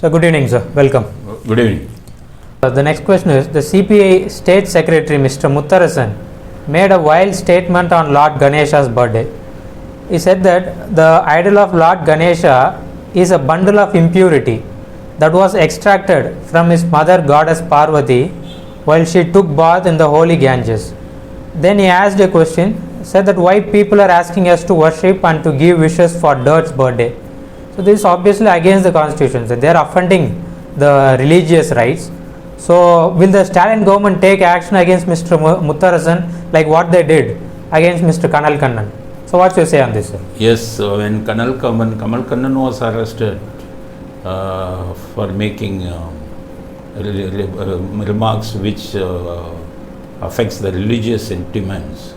So good evening, sir. Welcome. Good evening. The next question is, the CPI State Secretary Mr. Mutharasan made a wild statement on Lord Ganesha's birthday. He said that the idol of Lord Ganesha is a bundle of impurity that was extracted from his mother goddess Parvati while she took bath in the holy Ganges. Then he asked a question, said that why people are asking us to worship and to give wishes for dirt's birthday. So this is obviously against the constitution. So they are offending the religious rights. So will the Stalin government take action against Mr. Mutharasan like what they did against Mr. Kanal Kannan? So what's your say on this, sir? Yes, when Kamal Kannan was arrested for making remarks which affects the religious sentiments,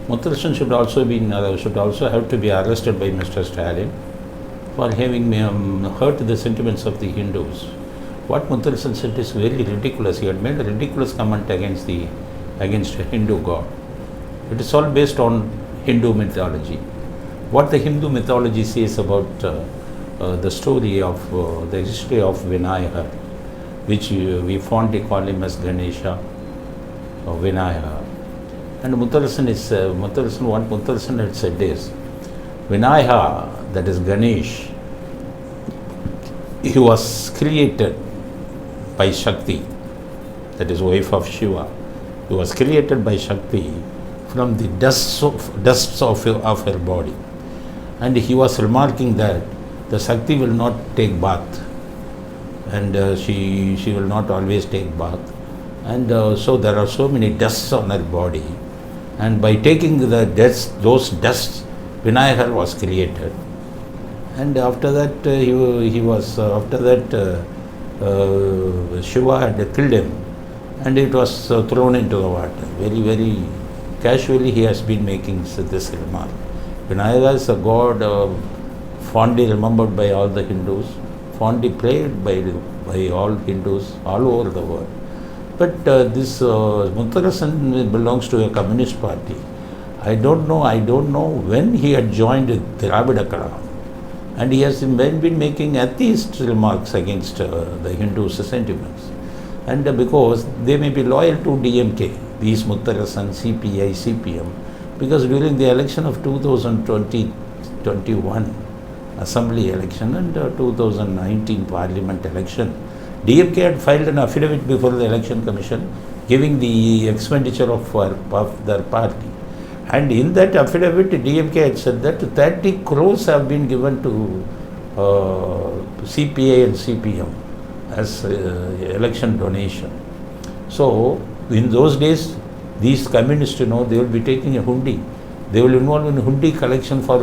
Mutharasan should also have to be arrested by Mr. Stalin for having hurt the sentiments of the Hindus. What Mutharasan said is very ridiculous. He had made a ridiculous comment against a Hindu god. It is all based on Hindu mythology. What the Hindu mythology says about the story of the history of Vinayaga, which we fondly call him as Ganesha or Vinayaga. And what Mutharasan had said is, Vinayaga, that is Ganesh, he was created by Shakti, that is wife of Shiva. He was created by Shakti from the dust of her body. And he was remarking that the Shakti will not take bath, and she will not always take bath. And so there are so many dusts on her body. And by taking those dusts, Vinayaga was created. And after that, Shiva had killed him, and it was thrown into the water. Very, very casually he has been making this remark. Vinayaga is a god fondly remembered by all the Hindus, fondly prayed by all Hindus all over the world. But this Mutharasan belongs to a communist party. I don't know when he had joined Dravida Kalam. And he has been making atheist remarks against the Hindu sentiments. And because they may be loyal to DMK, these Mutharasan, CPI, CPM, because during the election of 2021 Assembly election and 2019 Parliament election, DMK had filed an affidavit before the Election Commission giving the expenditure of their party. And in that affidavit, DMK had said that 30 crores have been given to CPI and CPM as election donation. So, in those days, these communists, they will be taking a hundi. They will involve in hundi collection for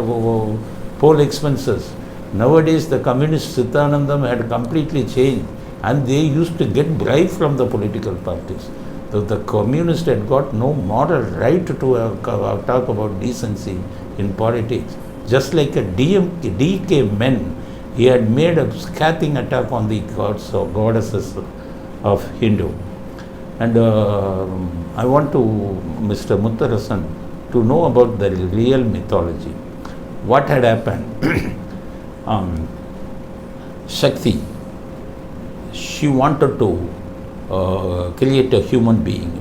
poll expenses. Nowadays, the communist Sithanandam had completely changed, and they used to get bribe from the political parties. The communist had got no moral right to talk about decency in politics. Just like a DK men, he had made a scathing attack on the gods or goddesses of Hindu. And I want Mr. Mutharasan to know about the real mythology. What had happened? Shakti, she wanted to create a human being,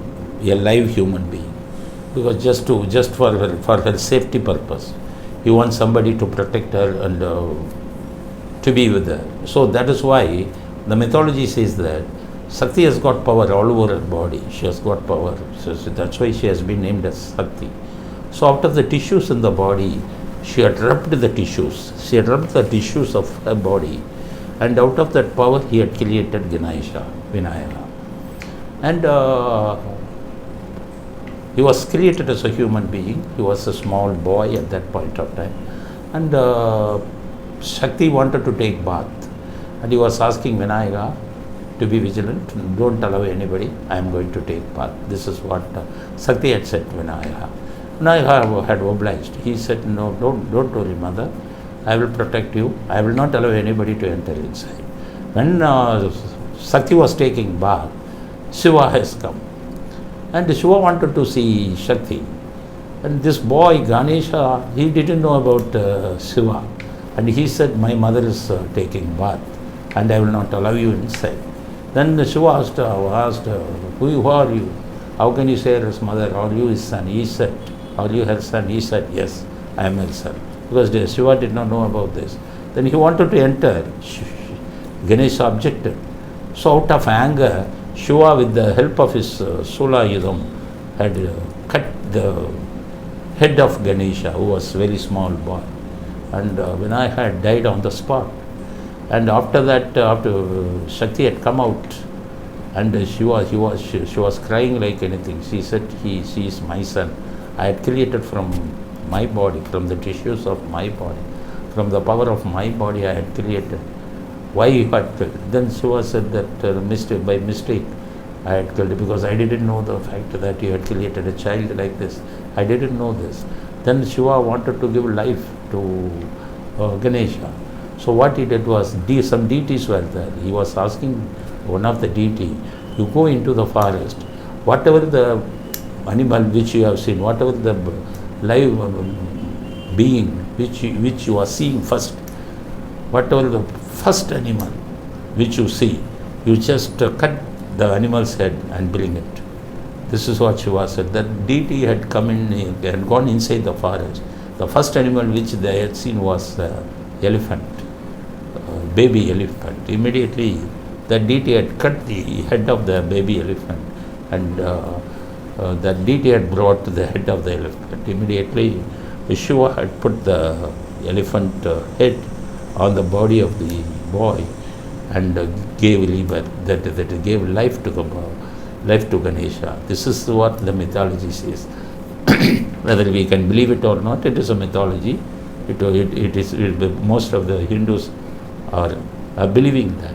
a live human being, because just for her safety purpose. He wants somebody to protect her and to be with her. So that is why the mythology says that Shakti has got power all over her body. She has got power. So that's why she has been named as Shakti. So out of the tissues in the body, she had rubbed the tissues. She had rubbed the tissues of her body, and out of that power, he had created Vinayaga. And he was created as a human being. He was a small boy at that point of time. And Shakti wanted to take bath. And he was asking Vinayaga to be vigilant. Don't allow anybody. I am going to take bath. This is what Shakti had said to Vinayaga. Vinayaga had obliged. He said, no, don't worry, mother. I will protect you. I will not allow anybody to enter inside. When Shakti was taking bath, Shiva has come. And Shiva wanted to see Shakti. And this boy, Ganesha, he didn't know about Shiva. And he said, my mother is taking bath. and I will not allow you inside. Then Shiva asked who are you? How can you say his mother? Are you his son? He said, are you her son? He said, yes, I am her son. Because Shiva did not know about this. Then he wanted to enter. Ganesha objected. So out of anger, Shiva, with the help of his Sulayudam, had cut the head of Ganesha, who was a very small boy. And Vinayaga had died on the spot. And after that, after Shakti had come out, and she was crying like anything. She said, she is my son. I had created from my body, from the tissues of my body, from the power of my body I had created. Why you had killed? Then Shiva said that by mistake I had killed, because I didn't know the fact that you had created a child like this. I didn't know this. Then Shiva wanted to give life to Ganesha. So what he did was, some deities were there. He was asking one of the deity, you go into the forest, whatever the animal which you have seen, whatever the live being which you are seeing first, whatever the first animal which you see, you just cut the animal's head and bring it. This is what Shiva said. That deity had come in and gone inside the forest. The first animal which they had seen was elephant, baby elephant. Immediately, the deity had cut the head of the baby elephant, and that deity had brought the head of the elephant. Immediately, Shiva had put the elephant head on the body of the boy and gave that gave life to Ganesha. This is what the mythology says. Whether we can believe it or not, it is a mythology. Most of the Hindus are believing that.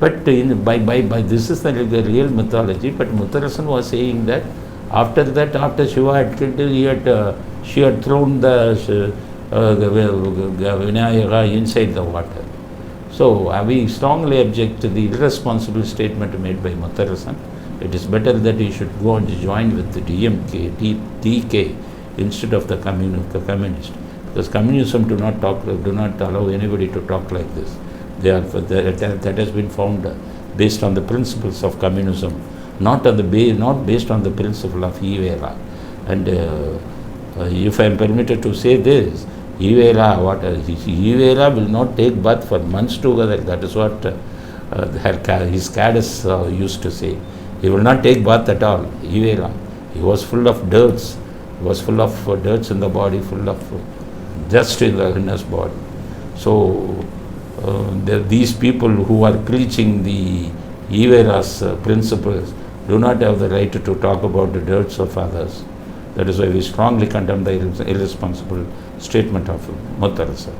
But by this is the real mythology. But Mutharasan was saying that after Shiva had killed her, she had thrown the Vinayaga inside the water. So we strongly object to the irresponsible statement made by Mutharasan. It is better that he should go and join with the DK instead of the communist. Because communism do not allow anybody to talk like this. That has been found based on the principles of communism, not based on the principle of Ivela. And if I am permitted to say this, Ivela will not take bath for months together. That is what his caddies used to say. He will not take bath at all. Ivela. He was full of dirts. He was full of dirts in the body, full of dust in his body. So these people who are preaching the Ivela's principles do not have the right to talk about the dirts of others. That is why we strongly condemn the irresponsible statement of Mutharasan.